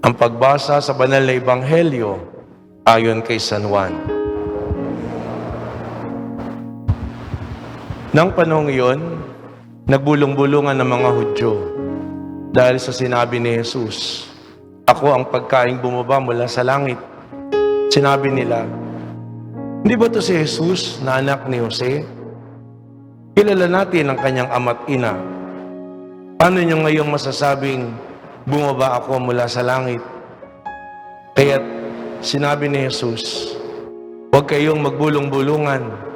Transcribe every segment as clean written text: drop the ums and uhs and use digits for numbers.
Ang pagbasa sa banal na ebanghelyo ayon kay San Juan. Nang panahong iyon, nagbulong-bulungan ng mga Hudyo dahil sa sinabi ni Jesus, "Ako ang pagkaing bumaba mula sa langit." Sinabi nila, "Hindi ba ito si Jesus na anak ni Jose? Kilala natin ang kanyang ama't ina. Paano niyo ngayong masasabing, bumaba ako mula sa langit?" Kaya't sinabi ni Jesus, "Huwag kayong magbulong-bulungan.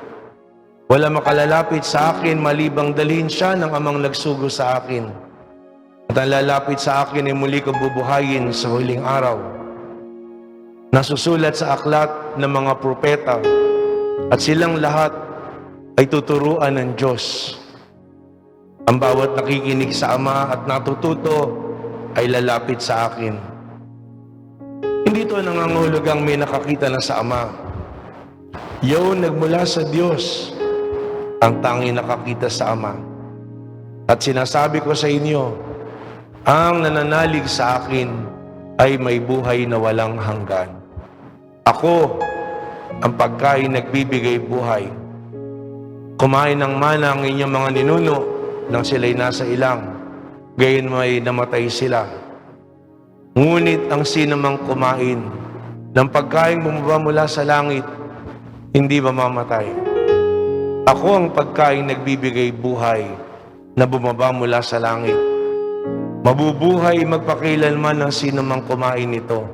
Wala makalalapit sa akin malibang dalhin siya ng amang nagsugo sa akin. At ang lalapit sa akin ay muli kong bubuhayin sa huling araw." Nasusulat sa aklat ng mga propeta at silang lahat ay tuturuan ng Diyos. Ang bawat nakikinig sa Ama at natututo ay lalapit sa akin. Hindi ito nangangahulugang may nakakita na sa Ama. Yun nagmula sa Diyos ang tanging nakakita sa Ama. At sinasabi ko sa inyo, ang nananalig sa akin ay may buhay na walang hanggan. Ako ang pagkain nagbibigay buhay. Kumain ng mana ang inyong mga ninuno nang sila'y nasa ilang, gayon may namatay sila. Ngunit ang sinumang kumain ng pagkain bumaba mula sa langit, hindi mamamatay. Ako ang pagkain nagbibigay buhay na bumaba mula sa langit. Mabubuhay magpakailanman ang sinumang kumain nito.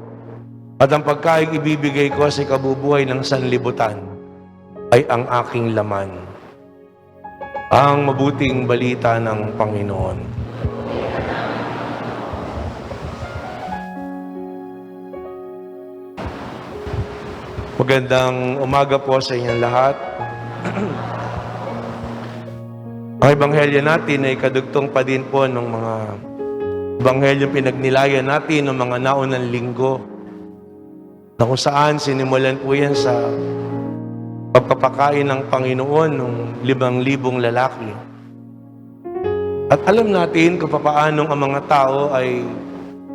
At ang pagkain ibibigay ko sa kabubuhay ng sanlibutan ay ang aking laman. Ang mabuting balita ng Panginoon. Magandang umaga po sa inyong lahat. Ang ebanghelyo natin ay kadugtong pa din po ng mga ebanghelyo pinagnilayan natin ng mga naunang linggo, na kung saan sinimulan po yan sa pagpapakain ng Panginoon ng 5,000 lalaki. At alam natin kung paano ang mga tao ay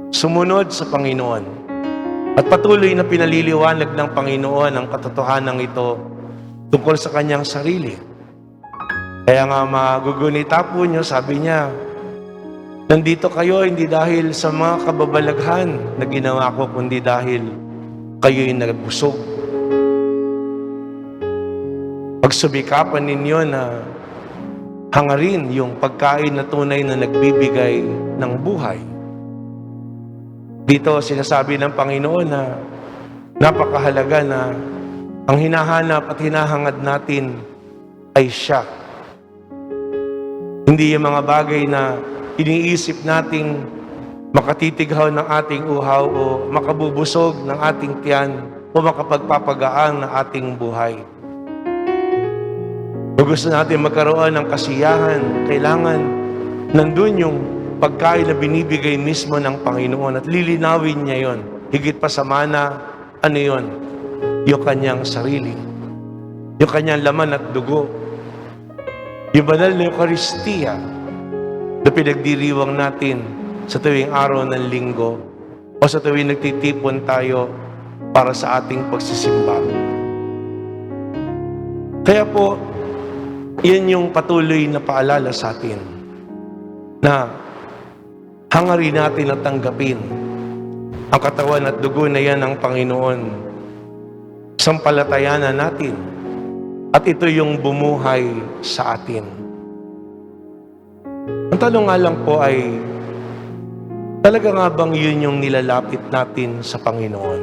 sumunod sa Panginoon. At patuloy na pinaliliwanag ng Panginoon ang katotohanan ito tungkol sa kanyang sarili. Kaya nga magugunita po niyo, sabi niya, nandito kayo hindi dahil sa mga kababalaghan na ginawa ko, kundi dahil kayo'y nagbusog. Pagsubikapan ninyo na hangarin yung pagkain na tunay na nagbibigay ng buhay. Dito sinasabi ng Panginoon na napakahalaga na ang hinahanap at hinahangad natin ay siya. Hindi yung mga bagay na iniisip nating makatitighaw ng ating uhaw o makabubusog ng ating tiyan o makapagpapagaan ng ating buhay. Kung gusto natin magkaroon ng kasiyahan, kailangan nandun yung pagkain na binibigay mismo ng Panginoon at lilinawin niya yon. Higit pa sa mana, ano yon? Yung kanyang sarili. Yung kanyang laman at dugo. Yung banal na Eucharistia na pinagdiriwang natin sa tuwing araw ng linggo o sa tuwing nagtitipon tayo para sa ating pagsisimba. Kaya po, yan yung patuloy na paalala sa atin na hangarin natin at tanggapin ang katawan at dugo na yan ng Panginoon. Sampalatayanan natin at ito yung bumuhay sa atin. Ang tanong nga lang po ay, talaga nga bang yun yung nilalapit natin sa Panginoon?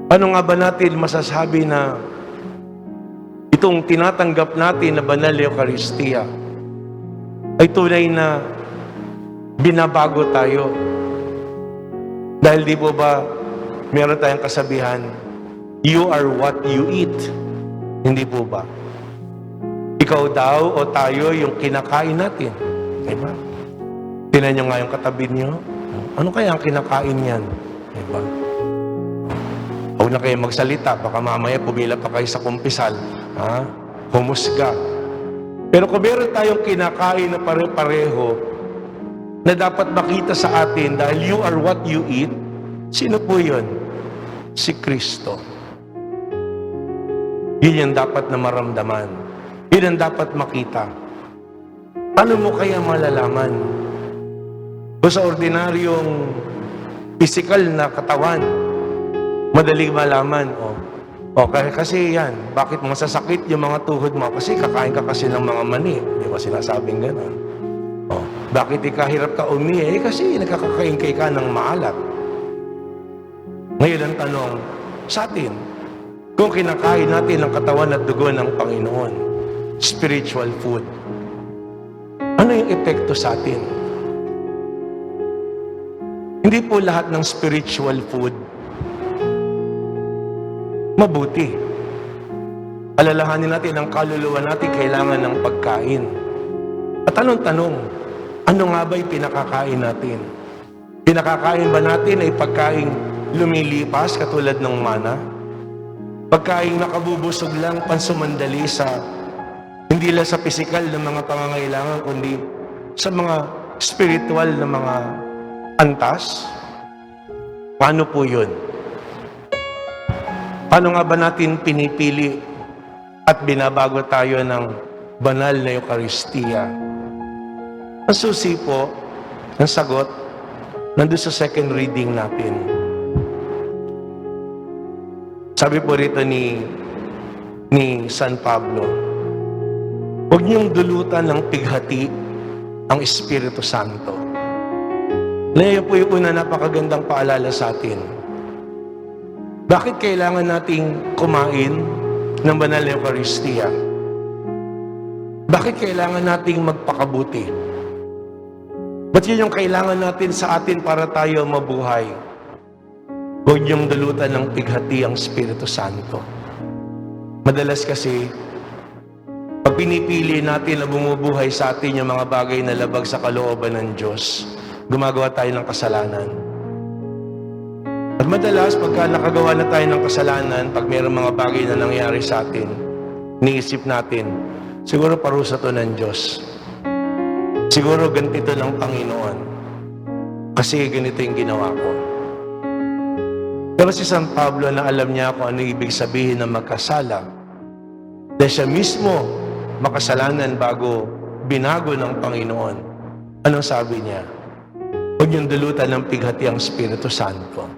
Paano nga ba natin masasabi na itong tinatanggap natin na banal na Eucharistia ay tunay na binabago tayo? Dahil di po ba meron tayong kasabihan, you are what you eat? Hindi po ba? Ikaw daw o tayo yung kinakain natin. Diba? Tinan nyo nga yung katabi nyo. Ano kaya ang kinakain yan? Diba? Huwag na kayo magsalita. Baka mamaya pumila pa kayo sa kumpisal. Ha? Humusga. Pero kung meron tayong kinakain na pare-pareho, na dapat makita sa atin dahil you are what you eat, Sino po yun? Si Kristo. Yun yung dapat na maramdaman. Yun ang dapat makita. Paano mo kaya malalaman? Kung sa ordinaryong physical na katawan, madali malaman. Kasi yan, bakit masasakit yung mga tuhod mo? Kasi kakain ka kasi ng mga mani. Di ba sinasabing gano'n? Bakit ikahirap ka umihi? Kasi nagkakakain ka ng maalat. Ngayon ang tanong sa atin, kung kinakain natin ang katawan at dugo ng Panginoon, spiritual food, ano yung epekto sa atin? Hindi po lahat ng spiritual food mabuti. Alalahanin natin ang kaluluwa natin kailangan ng pagkain. At anong tanong? Ano nga ba'y pinakakain natin? Pinakakain ba natin ay pagkain lumilipas katulad ng mana? Pagkain nakabubusog lang, pansumandali sa hindi lang sa pisikal na mga pangangailangan, kundi sa mga spiritual na mga antas? Paano po yun? Paano nga ba natin pinipili at binabago tayo ng banal na Eucharistia? Ang susi po, ang sagot, nandun sa second reading natin. Sabi po rito ni San Pablo, huwag niyong dulutan ng pighati ang Espiritu Santo. Ngayon po yung una napakagandang paalala sa atin. Bakit kailangan nating kumain ng banal na Eucharistia? Bakit kailangan nating magpakabuti? Ba't yun yung kailangan natin sa atin para tayo mabuhay? Huwag niyong dulutan ng pighati ang Espiritu Santo. Madalas kasi, pag pinipili natin na bumubuhay sa atin yung mga bagay na labag sa kalooban ng Diyos, gumagawa tayo ng kasalanan. At madalas, pagka nakagawa na tayo ng kasalanan, pag mayroong mga bagay na nangyari sa atin, niisip natin, siguro parusa to ng Diyos. Siguro ganito ng Panginoon. Kasi ganito yung ginawa ko. Pero si San Pablo na alam niya kung ano ibig sabihin ng magkasala. Dahil siya mismo makasalanan bago binago ng Panginoon. Anong sabi niya? Huwag niyong dulutan ng pighati ang Espiritu Santo.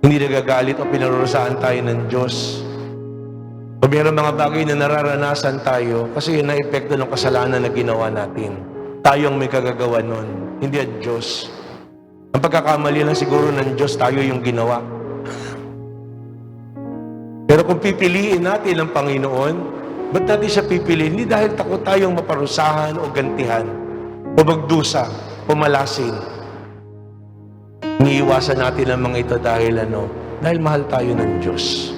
Hindi nagagalit o pinarurusahan tayo ng Diyos. O mayroong mga bagay na nararanasan tayo kasi yun ang epekto ng kasalanan na ginawa natin. Tayo ang may kagagawa nun, hindi ang Diyos. Ang pagkakamali lang siguro ng Diyos, tayo yung ginawa. Pero kung pipiliin natin ang Panginoon, ba't natin siya pipiliin? Hindi dahil takot tayong maparusahan o gantihan, o magdusa, o malasin. Iniiwasan natin ang mga ito dahil dahil mahal tayo ng Diyos.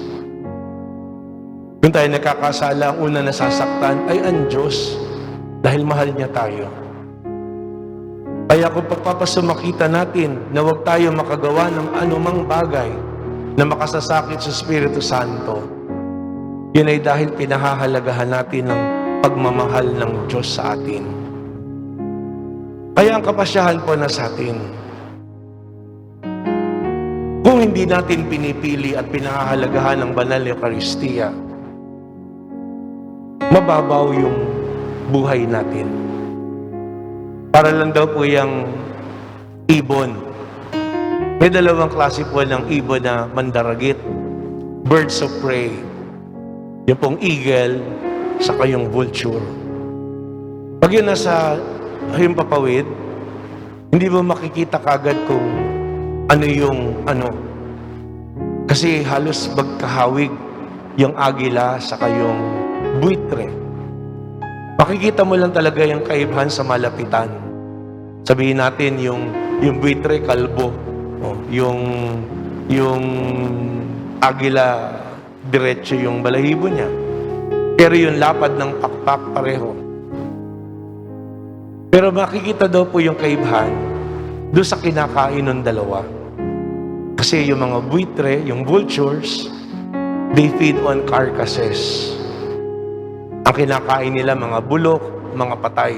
Kung tayo nakakasala, ang una nasasaktan ay ang Diyos dahil mahal niya tayo. Kaya kung pagpapasumakita natin na huwag tayo makagawa ng anumang bagay na makasasakit sa Espiritu Santo, yun ay dahil pinahahalagahan natin ang pagmamahal ng Diyos sa atin. Kaya ang kapasyahan po na sa atin, kung hindi natin pinipili at pinahahalagahan ang banal na Eucharistia, mababaw yung buhay natin. Para lang daw po yung ibon. May dalawang klase po ng ibon na mandaragit. Birds of prey. Yung pong eagle, saka yung vulture. Pag yun nasa himpapawid, hindi mo makikita kagad kung ano yung kasi halos magkahawig yung agila saka yung buitre. Makikita mo lang talaga yung kaibahan sa malapitan. Sabihin natin yung buitre kalbo, yung agila diretso yung balahibo niya. Pero yung lapad ng pakpak pareho. Pero makikita daw po yung kaibahan doon sa kinakain ng dalawa. Kasi yung mga buitre, yung vultures, they feed on carcasses. Ang kinakain nila mga bulok, mga patay.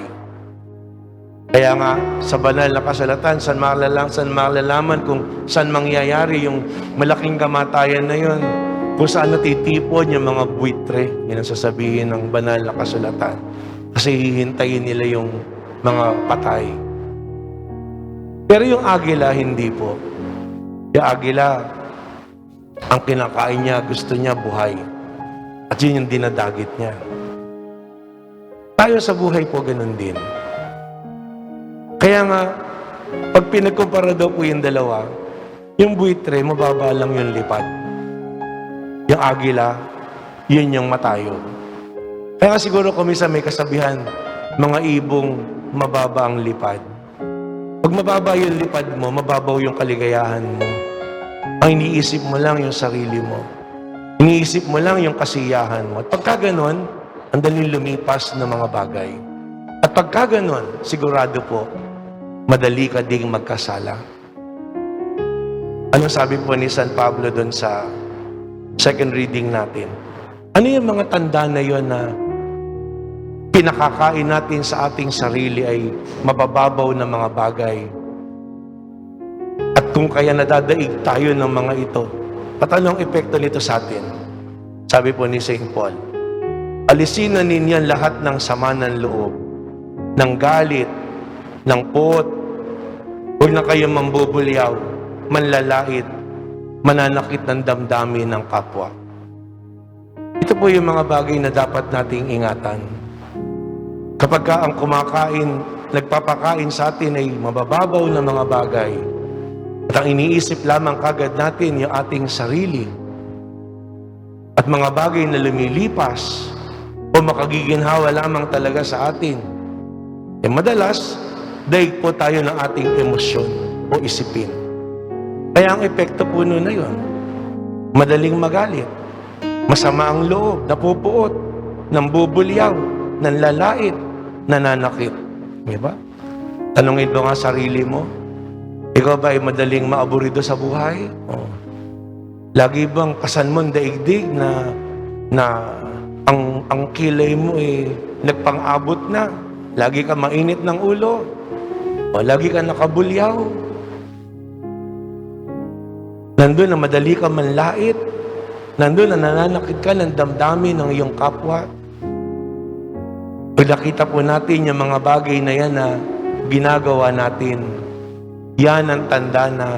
Kaya nga, sa banal na kasulatan, saan malalaman kung saan mangyayari yung malaking kamatayan na yon, kung saan natitipon yung mga buitre. Yan ang sasabihin ng banal na kasulatan. Kasi hihintayin nila yung mga patay. Pero yung agila, hindi po. Yung agila, ang kinakain niya, gusto niya buhay. At yun yung dinadagit niya. Tayo sa buhay po, ganun din. Kaya nga, pag pinagkumpara daw po yung dalawa, yung buitre, mababa lang yung lipad. Yung agila, yun yung matayo. Kaya nga siguro kumisa may kasabihan, mga ibong mababa ang lipad. Pag mababa yung lipad mo, mababaw yung kaligayahan mo. Ang iniisip mo lang yung sarili mo. Iniisip mo lang yung kasiyahan mo. At pagka ganon, ang daling lumipas ng mga bagay. At pagka ganon, sigurado po, madali ka ding magkasala. Anong sabi po ni San Pablo doon sa second reading natin? Ano yung mga tanda na yon na pinakakain natin sa ating sarili ay mabababaw na mga bagay? At kung kaya nadadaig tayo ng mga ito, at anong epekto nito sa atin? Sabi po ni St. Paul, alisin na ninyo lahat ng sama ng loob, ng galit, ng puot. Huwag na kayong mambubulyaw, manlalait, mananakit ng damdamin ng kapwa. Ito po yung mga bagay na dapat nating ingatan. Kapag ka ang kumakain, nagpapakain sa atin ay mabababaw na mga bagay, at ang iniisip lamang kagad natin yung ating sarili, at mga bagay na lumilipas, o makagiginhawa lamang talaga sa atin, madalas, daig po tayo ng ating emosyon o isipin. Kaya ang epekto po nun na yun, madaling magalit, masama ang loob, napupuot, nambubulyaw, nanlalait, nananakit. Diba? Tanungin mo nga sarili mo, ikaw ba ay madaling maaburido sa buhay? O, lagi bang pasan mo daigdig na ang kilay mo ay nagpang-abot na? Lagi ka mainit ng ulo? O lagi ka nakabulyaw? Nandun na madali ka manlait? Nandun na nananakit ka ng damdamin ng iyong kapwa? Pag nakita po natin yung mga bagay na yan na ginagawa natin, yan ang tanda na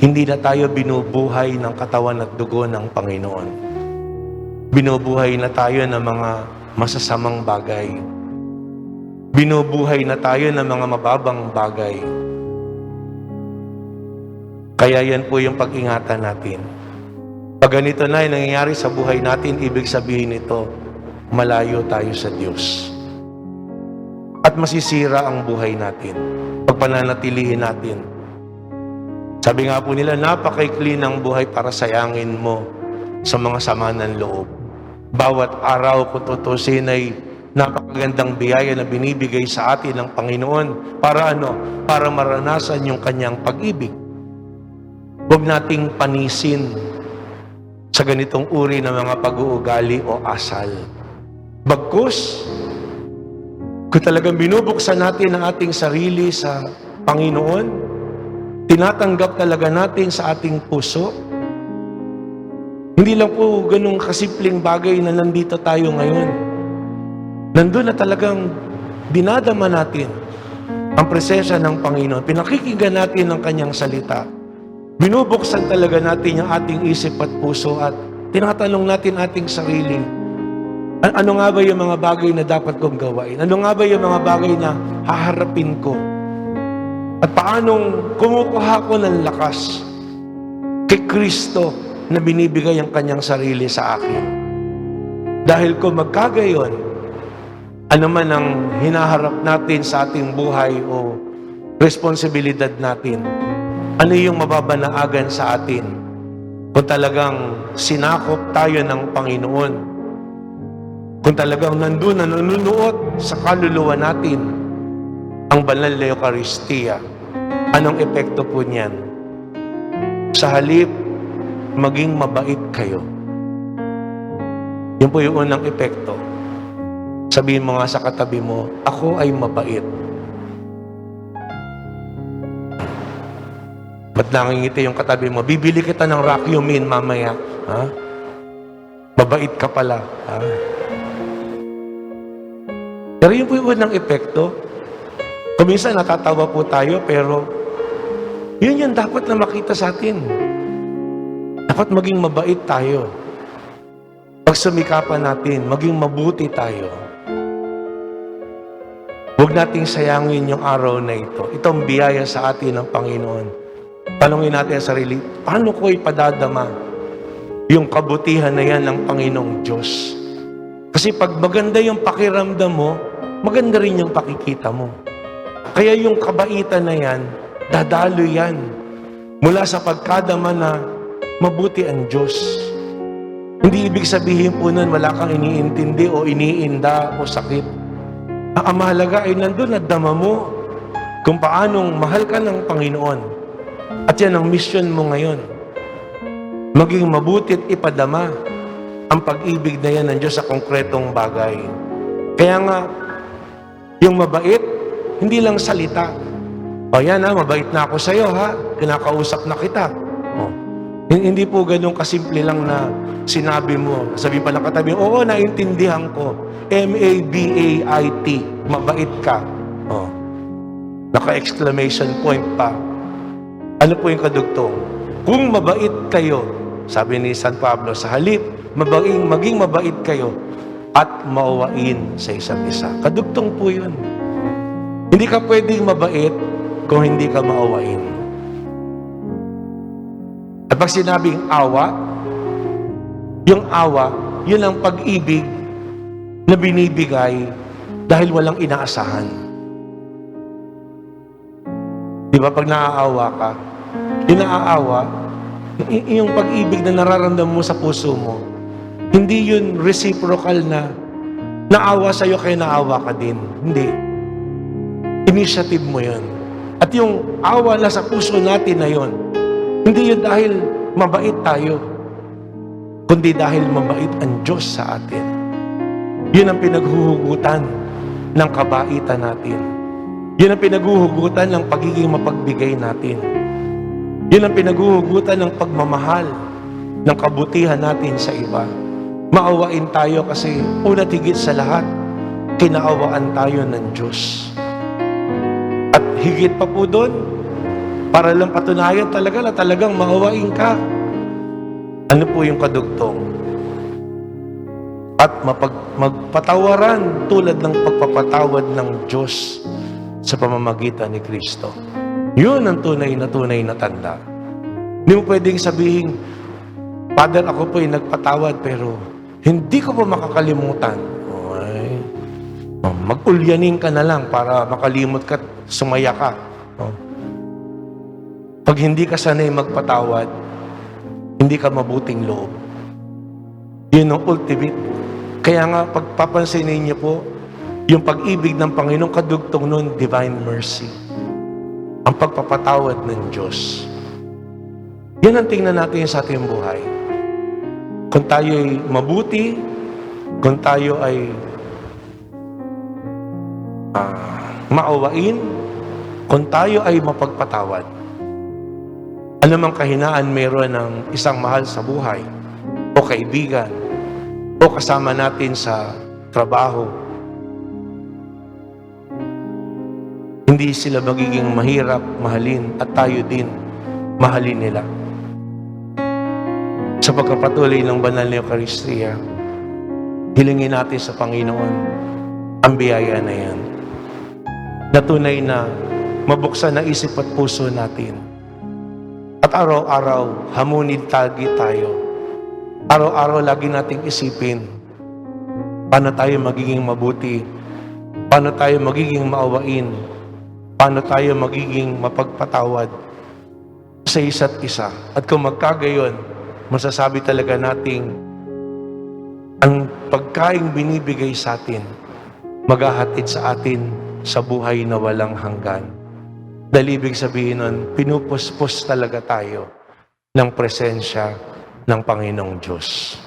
hindi na tayo binubuhay ng katawan at dugo ng Panginoon. Binubuhay na tayo ng mga masasamang bagay. Binubuhay na tayo ng mga mababang bagay. Kaya yan po yung pag-ingatan natin. Pag ganito na yung nangyayari sa buhay natin, ibig sabihin nito, malayo tayo sa Diyos. At masisira ang buhay natin pag pananatilihin natin. Sabi nga po nila, napakaikli ng buhay para sayangin mo sa mga sama ng loob. Bawat araw kung tutusin ay napakagandang biyaya na binibigay sa atin ng Panginoon. Para ano? Para maranasan yung kanyang pag-ibig. Huwag nating panisin sa ganitong uri ng mga pag-uugali o asal. Bagkus, kung talagang binubuksan natin ang ating sarili sa Panginoon, tinatanggap talaga natin sa ating puso, hindi lang po ganung kasimpleng bagay na nandito tayo ngayon. Nandun na talagang dinadama natin ang presensya ng Panginoon. Pinakikinggan natin ang kanyang salita. Binubuksan talaga natin yung ating isip at puso at tinatanong natin ating sarili, ano nga ba yung mga bagay na dapat kong gawain? Ano nga ba yung mga bagay na haharapin ko? At paanong kumukuha ko ng lakas kay Kristo na binibigay ang kanyang sarili sa akin? Dahil kung magkagayon, ano man ang hinaharap natin sa ating buhay o responsibilidad natin, ano yung mababanaagan sa atin kung talagang sinakop tayo ng Panginoon? Kung talagang nandun na nanunuot sa kaluluwa natin ang banal na Eucharistia, anong epekto po niyan? Sa halip, maging mabait kayo. Yun po yung unang epekto. Sabihin mo nga sa katabi mo, ako ay mabait. Ba't nangingiti yung katabi mo? Bibili kita ng Racumin mamaya. Ha? Mabait ka pala. Ha? Pero yun po yung unang epekto. Kuminsan natatawa po tayo, pero yun yung dapat na makita sa atin. Dapat maging mabait tayo. Pagsumikapan natin, maging mabuti tayo. Huwag nating sayangin yung araw na ito. Itong biyaya sa atin ng Panginoon. Tanungin natin sa sarili, paano ko ipadadama yung kabutihan na yan ng Panginoong Diyos? Kasi pag maganda yung pakiramdam mo, maganda rin yung pakikita mo. Kaya yung kabaitan na yan, dadalo yan. Mula sa pagkadama na mabuti ang Diyos. Hindi ibig sabihin po nun wala kang iniintindi o iniinda o sakit. Ang mahalaga ay nandun at dama mo kung paanong mahal ka ng Panginoon. At yan ang mission mo ngayon. Maging mabuti at ipadama ang pag-ibig na yan ng Diyos sa konkretong bagay. Kaya nga, yung mabait, hindi lang salita. O yan ha, mabait na ako sa'yo ha, kinakausap na kita. O, hindi po ganun kasimple lang na sinabi mo. Sabi pa ng katabi, oo, naintindihan ko. M-A-B-A-I-T, mabait ka. O, naka-exclamation point pa. Ano po yung kadugtong? Kung mabait kayo, sabi ni San Pablo, sa halip, maging mabait kayo at maawain sa isa't isa. Kadugtong po yun. Hindi ka pwedeng mabait kung hindi ka maawain. At pag sinabing awa, yung awa, yun ang pag-ibig na binibigay dahil walang inaasahan. Di ba pag naaawa ka, yung pag-ibig na nararamdaman mo sa puso mo, hindi yun reciprocal na naawa sa'yo kaya naawa ka din. Hindi. Initiative mo yun. At yung awa na sa puso natin na yun, hindi yun dahil mabait tayo, kundi dahil mabait ang Diyos sa atin. Yun ang pinaghuhugutan ng kabaitan natin. Yun ang pinaghuhugutan ng pagiging mapagbigay natin. Yun ang pinaghuhugutan ng pagmamahal, ng kabutihan natin sa iba. Maawain tayo kasi una't higit sa lahat, kinaawaan tayo ng Diyos. At higit pa po doon, para lang patunayan talaga na talagang maawain ka. Ano po yung kadugtong? At magpatawaran tulad ng pagpapatawad ng Diyos sa pamamagitan ni Kristo. Yun ang tunay na tanda. Hindi mo pwedeng sabihin, Father, ako po ay nagpatawad pero hindi ko po makakalimutan. Okay. Mag-ulyanin ka na lang para makalimot ka at sumaya ka. Pag hindi ka sanay magpatawad, hindi ka mabuting loob. Yun ang ultimate. Kaya nga, pagpapansinin niyo po, yung pag-ibig ng Panginoon, kadugtong nun, divine mercy. Ang pagpapatawad ng Diyos. Yan ang tingnan natin sa ating buhay. Kung tayo ay mabuti, kung tayo ay maawain, kung tayo ay mapagpatawad. Anumang kahinaan meron ng isang mahal sa buhay, o kaibigan, o kasama natin sa trabaho, hindi sila magiging mahirap mahalin at tayo din mahalin nila. Sa pagkapatuloy ng banal na Eucharistia, hilingin natin sa Panginoon ang biyaya na yan. Na tunay na mabuksan na isip at puso natin. At araw-araw, hamunin tagi tayo. Araw-araw, lagi nating isipin, paano tayo magiging mabuti, paano tayo magiging maawain, paano tayo magiging mapagpatawad sa isa't isa. At kung magkagayon, masasabi talaga nating ang pagkaing binibigay sa atin, maghahatid sa atin sa buhay na walang hanggan. Dahil ibig sabihin nun, pinupuspos talaga tayo ng presensya ng Panginoong Diyos.